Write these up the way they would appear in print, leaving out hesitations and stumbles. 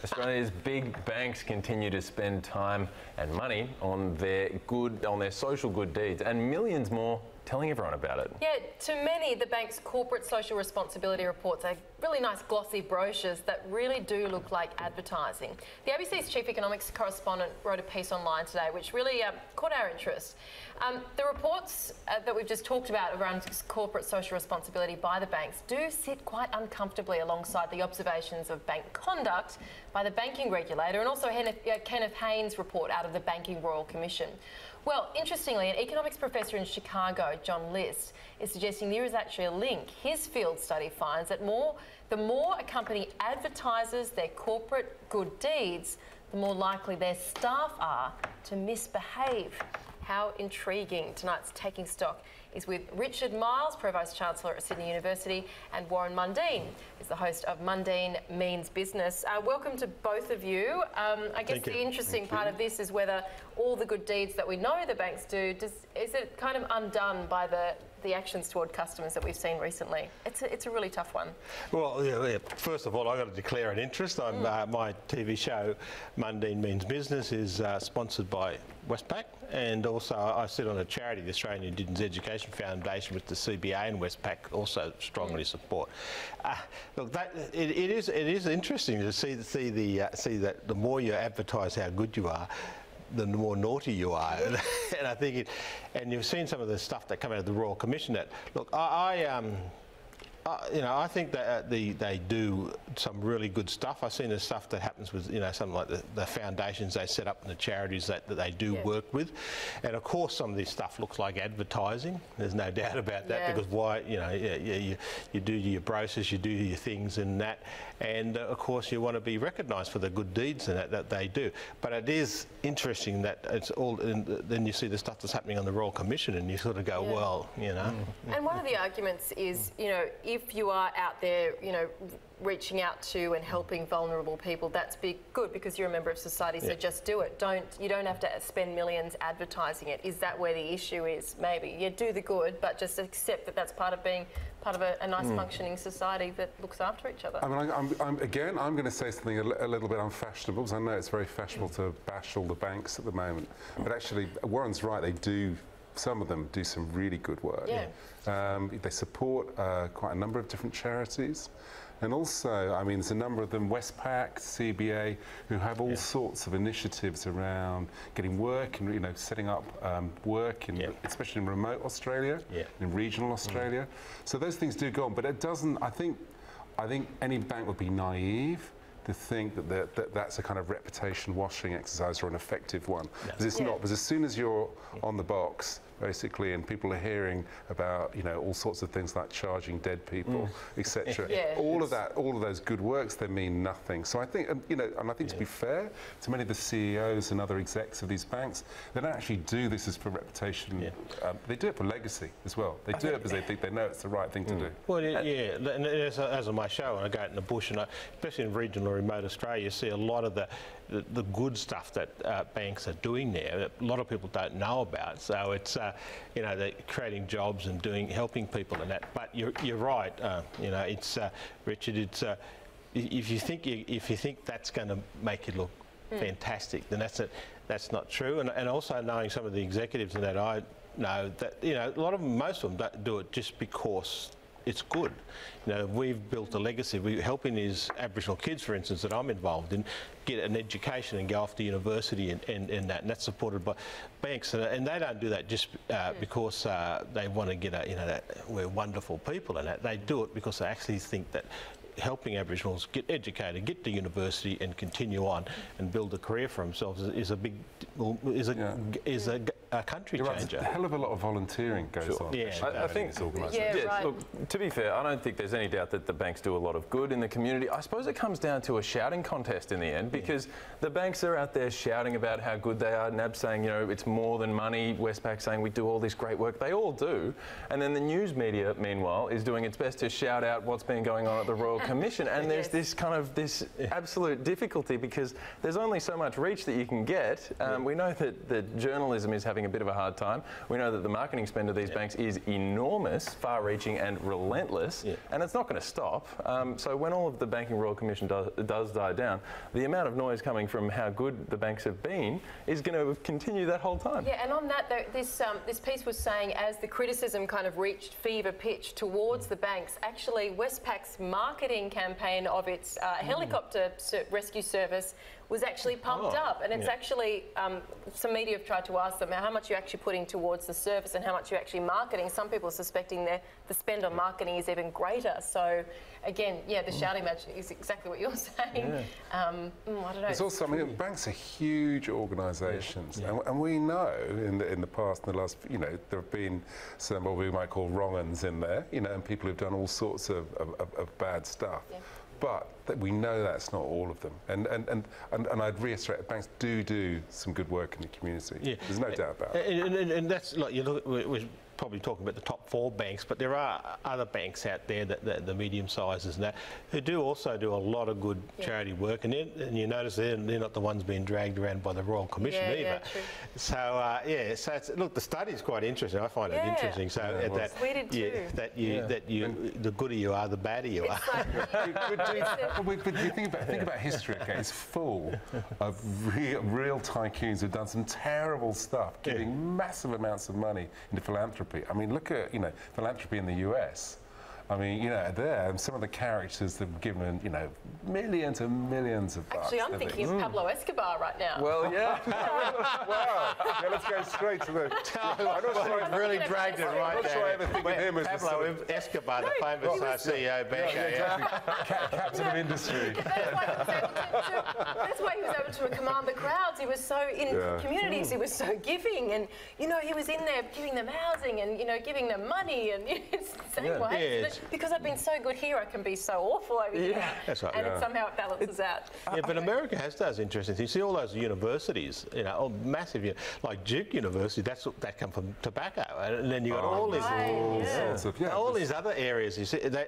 Australia's big banks continue to spend time and money on their social good deeds, and millions more telling everyone about it. Yeah, to many, the bank's corporate social responsibility reports are really nice glossy brochures that really do look like advertising. The ABC's chief economics correspondent wrote a piece online today which really caught our interest. The reports that we've just talked about around corporate social responsibility by the banks do sit quite uncomfortably alongside the observations of bank conduct by the banking regulator, and also Kenneth Haynes' report out of the Banking Royal Commission. Well, interestingly, an economics professor in Chicago, John List, is suggesting there is actually a link. His field study finds that the more a company advertises their corporate good deeds, the more likely their staff are to misbehave. How intriguing. Tonight's Taking Stock is with Richard Miles, Provost Chancellor at Sydney University, and Warren Mundine is the host of Mundine Means Business. Welcome to both of you. I guess the interesting part of this is whether all the good deeds that we know the banks do, is it kind of undone by the actions toward customers that we've seen recently? It's a really tough one. Well, yeah, first of all, I've got to declare an interest. My TV show, Mundine Means Business, is sponsored by Westpac, and also I sit on a charity, the Australian Indigenous Education Foundation, which the CBA and Westpac also strongly support. Look, it is interesting to see that the more you advertise how good you are, the more naughty you are. And I think and you've seen some of the stuff that come out of the Royal Commission. That look, I think that they do some really good stuff. I've seen the stuff that happens with something like the foundations they set up and the charities that they do work with, and of course some of this stuff looks like advertising. There's no doubt about that, because why you do your brochures, you do your things and that, and of course you want to be recognised for the good deeds and that they do. But it is interesting that it's all. And then you see the stuff that's happening on the Royal Commission, and you sort of go, well, And one of the arguments is, if you are out there, reaching out to and helping vulnerable people, that's good because you're a member of society, so just do it. You don't have to spend millions advertising it. Is that where the issue is? Maybe. You do the good, but just accept that that's part of being part of a nice functioning society that looks after each other. I mean, I'm going to say something a little bit unfashionable, because I know it's very fashionable to bash all the banks at the moment. But actually, Warren's right, some of them do some really good work. They support quite a number of different charities. And also, I mean, there's a number of them, Westpac, CBA, who have all sorts of initiatives around getting work and, setting up work, especially in remote Australia, in regional Australia. So those things do go on, but it doesn't, I think any bank would be naive to think that that's a kind of reputation washing exercise or an effective one. Because it's not. Because as soon as you're on the box, basically, and people are hearing about all sorts of things like charging dead people, etc. All of those good works, they mean nothing. So I think, and I think to be fair to many of the CEOs and other execs of these banks, they don't actually do this as for reputation. They do it for legacy as well. They do it because they think they know it's the right thing to do. Well, and as on my show, when I go out in the bush, and especially in regional or remote Australia, you see a lot of the good stuff that banks are doing there that a lot of people don't know about. So it's they're creating jobs and helping people and that. But you're right. It's Richard. It's if you think that's going to make it look fantastic, then that's not true. And also knowing some of the executives and that, I know that most of them do it just because it's good. We've built a legacy. We're helping these Aboriginal kids, for instance, that I'm involved in, get an education and go off to university and that's supported by banks. And they don't do that just because they want to get that we're wonderful people and that. They do it because they actually think that helping Aboriginals get educated, get to university and continue on and build a career for themselves is a country changer. A hell of a lot of volunteering goes on. I think, look, to be fair, I don't think there's any doubt that the banks do a lot of good in the community. I suppose it comes down to a shouting contest in the end, because the banks are out there shouting about how good they are, NAB saying, it's more than money, Westpac saying we do all this great work. They all do. And then the news media, meanwhile, is doing its best to shout out what's been going on at the Royal Commission. And there's this kind of absolute difficulty, because there's only so much reach that you can get. We know that journalism is having having a bit of a hard time. We know that the marketing spend of these banks is enormous, far-reaching and relentless, and it's not going to stop. So when all of the Banking Royal Commission does die down, the amount of noise coming from how good the banks have been is going to continue that whole time. Yeah, and on that, though, this piece was saying as the criticism kind of reached fever pitch towards the banks, actually Westpac's marketing campaign of its helicopter rescue service was actually pumped up, and it's actually, some media have tried to ask them how much you're actually putting towards the service and how much you're actually marketing. Some people are suspecting the spend on marketing is even greater. So again, the shouting match is exactly what you're saying. I don't know. It's also, I mean, banks are huge organisations, and we know in the past, in the last, there have been some what we might call wrong-uns in there, and people who've done all sorts of bad stuff. But we know that's not all of them, and I'd reiterate, banks do some good work in the community. There's no doubt about it. And that's like you look. We're probably talking about the top 4 banks, but there are other banks out there that the medium sizes and that who do also do a lot of good charity work, and you notice they're not the ones being dragged around by the Royal Commission either. So so it's, look, the study's quite interesting. I find it interesting. So that the gooder you are, the badder you are. But you think about history. Okay, it's full of real tycoons who've done some terrible stuff, giving massive amounts of money into philanthropy. I mean, look at philanthropy in the US. I mean, there some of the characters that have given millions and millions of bucks. Actually, I'm thinking of Pablo Escobar right now. Well, wow. Yeah, let's go straight to the. I've really dragged it right there. Pablo Escobar, the famous CEO banker. Captain of industry. That's why he was able to command the crowds. He was so in communities. He was so giving, and he was in there giving them housing and giving them money, and it's the same way. Because I've been so good here, I can be so awful over here. That's right. And somehow it balances out. But America has those interesting things. You see all those universities, all massive, like Duke University, that come from tobacco, and then you got all these other areas. You see, they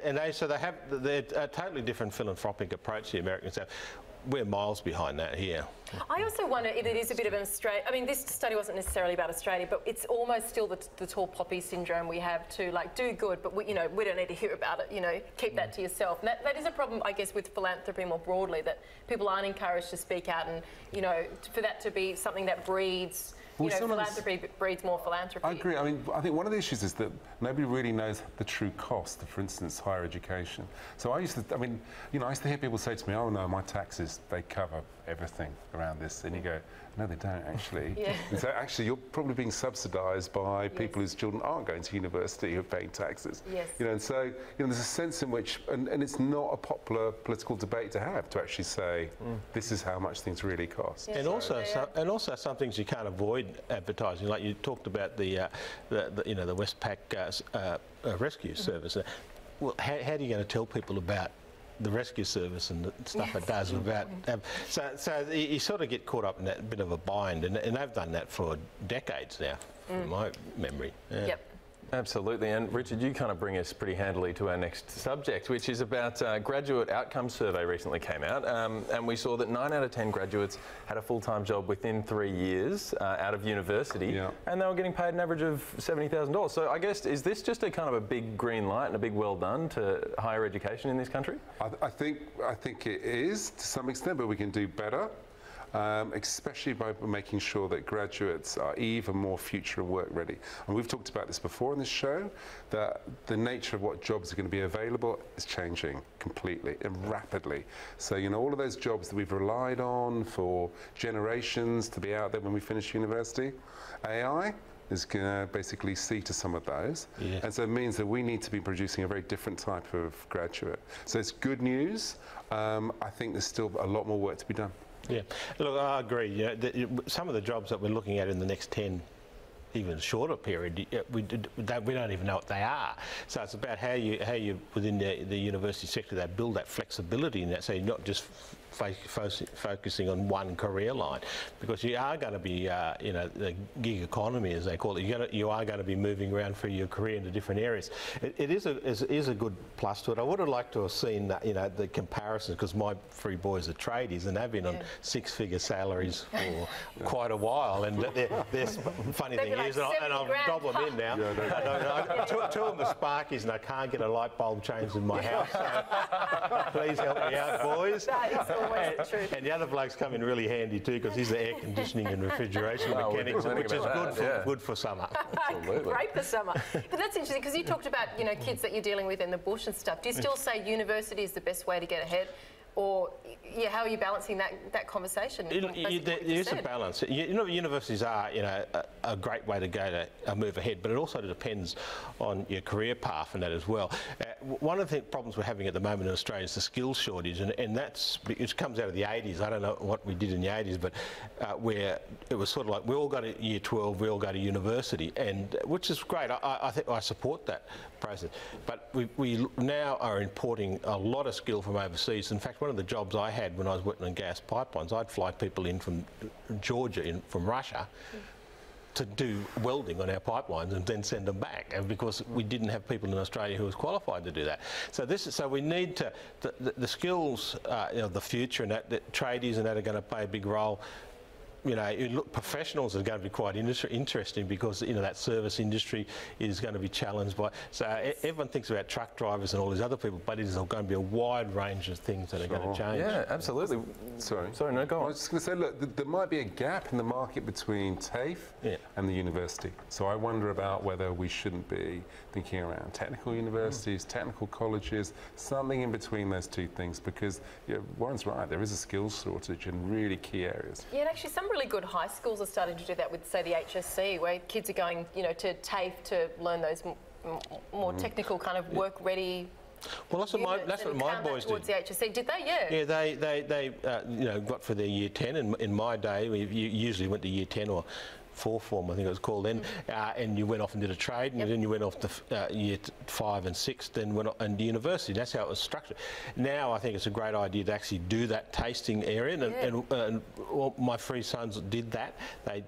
have a totally different philanthropic approach to the Americans. We're miles behind that here. I also wonder if it is a bit of an Australia. I mean, this study wasn't necessarily about Australia, but it's almost still the tall poppy syndrome we have to do good, but we don't need to hear about it. Keep that to yourself. And that is a problem, I guess, with philanthropy more broadly, that people aren't encouraged to speak out, and for that to be something that breeds. Philanthropy breeds more philanthropy. I agree. I mean, I think one of the issues is that nobody really knows the true cost of, for instance, higher education. So I used to hear people say to me, "Oh no, my taxes, they cover everything around this," and you go, "No, they don't actually." And so actually, you're probably being subsidised by people whose children aren't going to university who are paying taxes. And so there's a sense in which, and it's not a popular political debate to have, to actually say this is how much things really cost. And also some things you can't avoid advertising, like you talked about the Westpac rescue service. Well, how are you going to tell people about the rescue service and the stuff it does without... So you sort of get caught up in that bit of a bind, and they've done that for decades now, from my memory. Absolutely, and Richard, you kind of bring us pretty handily to our next subject, which is about graduate outcomes survey recently came out, and we saw that 9 out of 10 graduates had a full-time job within 3 years out of university, and they were getting paid an average of $70,000. So I guess, is this just a kind of a big green light and a big well done to higher education in this country? I think it is to some extent, but we can do better. Especially by making sure that graduates are even more future and work ready. And we've talked about this before on this show, that the nature of what jobs are going to be available is changing completely and rapidly. So, all of those jobs that we've relied on for generations to be out there when we finish university, AI is going to basically see to some of those. And so it means that we need to be producing a very different type of graduate. So it's good news. I think there's still a lot more work to be done. Yeah, look, I agree. Some of the jobs that we're looking at in the next 10, even shorter period, we don't even know what they are. So it's about how you within the university sector, they build that flexibility in that, so you're not just focusing on one career line, because you are going to be, you know, the gig economy, as they call it. You are going to be moving around for your career into different areas. It is a good plus to it. I would have liked to have seen, you know, the comparisons, because my three boys are tradies and they've been on six-figure salaries for quite a while. And there's funny thing is, and I'll dob them in now. Two of them are Sparkies, and I can't get a light bulb changed in my house. So please help me out, boys. That is always the truth. And the other bloke's come in really handy too, because he's the air conditioning and refrigeration mechanics, which is good for summer. Great for summer. But that's interesting, because you talked about, you know, kids that you're dealing with in the bush and stuff. Do you still say university is the best way to get ahead? Or, yeah, how are you balancing that conversation? There is a balance. You know, universities are, you know, a great way to go to move ahead, but it also depends on your career path and that as well. One of the problems we're having at the moment in Australia is the skills shortage, and it comes out of the 80s. I don't know what we did in the 80s, but where it was sort of like we all go to year 12, we all go to university, and which is great. I think I support that process. But we now are importing a lot of skill from overseas. In fact, one of the jobs I had when I was working on gas pipelines, I'd fly people in from Georgia, from Russia, to do welding on our pipelines and then send them back, and because we didn't have people in Australia who was qualified to do that. So we need to the skills, you know, the future, and that tradies and that are going to play a big role. You know, professionals are going to be quite interesting, because, you know, that service industry is going to be challenged by. So everyone thinks about truck drivers and all these other people, but it is going to be a wide range of things that are going to change. Yeah, absolutely. Sorry, no, go on. I was just going to say, look, there might be a gap in the market between TAFE and the university. So I wonder about whether we shouldn't be thinking around technical universities, technical colleges, something in between those two things, because, you know, Warren's right, there is a skills shortage in really key areas. Yeah, and actually some really good high schools are starting to do that with, say, the HSC, where kids are going, you know, to TAFE to learn those more technical kind of work-ready. Well, that's what my boys did. The HSC. Did they? Yeah. Yeah, they you know, got for their year 10. In my day, we usually went to year 10 or fourth form, I think it was called then, and you went off and did a trade, and then you went off to year 5 and 6, then went on to university. That's how it was structured. Now I think it's a great idea to actually do that tasting area, and well, my three sons did that.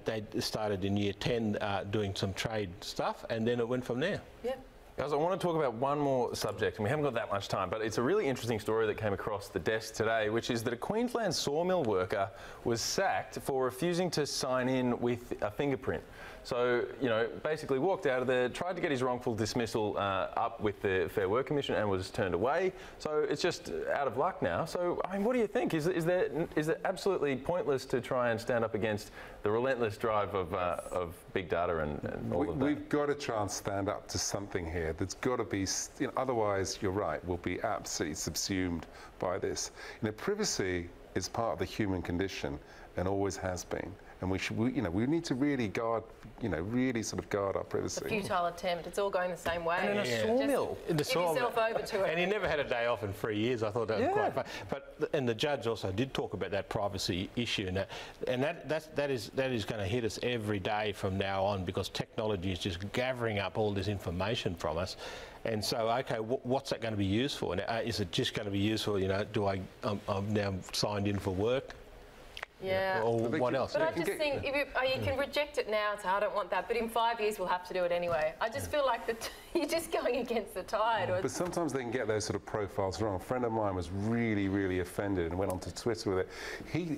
They started in year 10 doing some trade stuff, and then it went from there. Yeah. Guys, I want to talk about one more subject, and we haven't got that much time, but it's a really interesting story that came across the desk today, which is that a Queensland sawmill worker was sacked for refusing to sign in with a fingerprint. So, you know, basically walked out of there, tried to get his wrongful dismissal up with the Fair Work Commission and was turned away. So it's just out of luck now. So, I mean, what do you think? Is it absolutely pointless to try and stand up against the relentless drive of big data and all of that? We've got to try and stand up to something here. There's got to be, you know, otherwise, you're right, we'll be absolutely subsumed by this. You know, privacy is part of the human condition and always has been. And we need to really guard, you know, really sort of guard our privacy. It's a futile attempt. It's all going the same way. And in a sawmill. Give yourself over to it. And he never had a day off in 3 years. I thought that was quite fun. And the judge also did talk about that privacy issue, and that is going to hit us every day from now on, because technology is just gathering up all this information from us. And so, okay, what's that going to be used for? Is it just going to be used for, you know, I'm now signed in for work? Yeah. Or what else? But I just think you can reject it now and say, I don't want that, but in 5 years we'll have to do it anyway. I just feel like you're just going against the tide. But sometimes they can get those sort of profiles wrong. A friend of mine was really, really offended and went onto Twitter with it.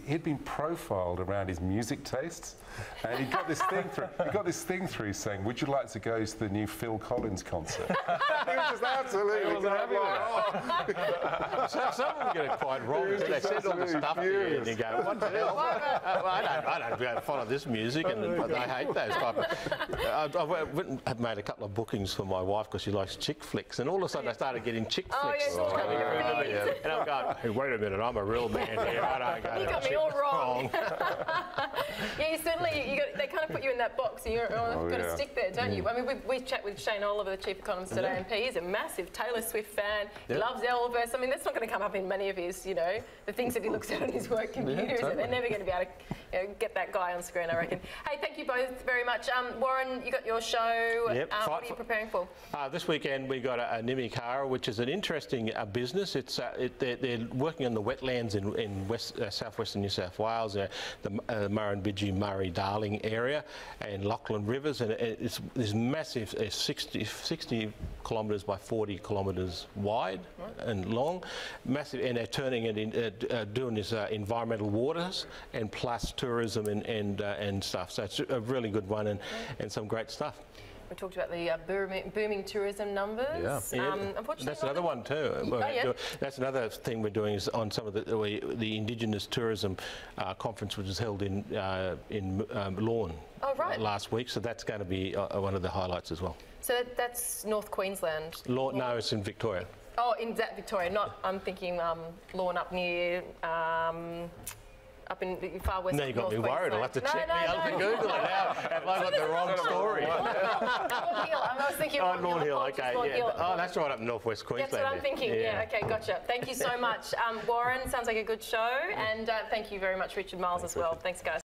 He'd been profiled around his music tastes, and he got this thing through. He got this thing through saying, "Would you like to go to the new Phil Collins concert?" He was just absolutely. Some of them get it quite wrong. They said all the stuff to you, and you go, "What the hell?" I don't go to follow this music, and I hate those type of. I've made a couple of bookings for my wife because she likes chick flicks, and all of a sudden I started getting chick flicks coming through to me, and I'm going, hey, wait a minute, I'm a real man here. I don't go you got me all wrong. Yeah, you certainly, they kind of put you in that box and you've got to stick there, don't you? I mean, we chat with Shane Oliver, the chief economist at AMP. He's a massive Taylor Swift fan. He loves Elvis. I mean, that's not going to come up in many of his, the things that he looks at on his work computer. They're never going to be able to get that guy on screen, I reckon. Hey, thank you both very much. Warren, you got your show. Yep. What are you preparing for? This weekend we got a Nimikara, which is an interesting business. It's they're working on the wetlands in southwestern New South Wales, the Murrumbidgee, Murray-Darling area, and Lachlan Rivers, and it's massive, 60 kilometres by 40 kilometres wide and long, massive, and they're turning it in, doing this environmental waters and plus tourism and stuff. So it's a really good one and some great stuff. We talked about the booming tourism numbers. Unfortunately, that's another one too. That's another thing we're doing is on some of the Indigenous tourism conference, which was held in Lorne last week. So that's going to be one of the highlights as well. So that's North Queensland. No, it's in Victoria. Oh, in that Victoria. I'm thinking Lorne up near. Up in the far west. Now you got me worried. I'll have to check Google it now. Have I got the wrong story? Lorne Hill. I was thinking. Oh, Lorne Hill. Okay. Yeah. Oh, that's right up northwest Queensland. That's what I'm thinking. Yeah. Okay. Gotcha. Thank you so much, Warren. Sounds like a good show, and thank you very much, Richard Miles, as well. Thanks, guys.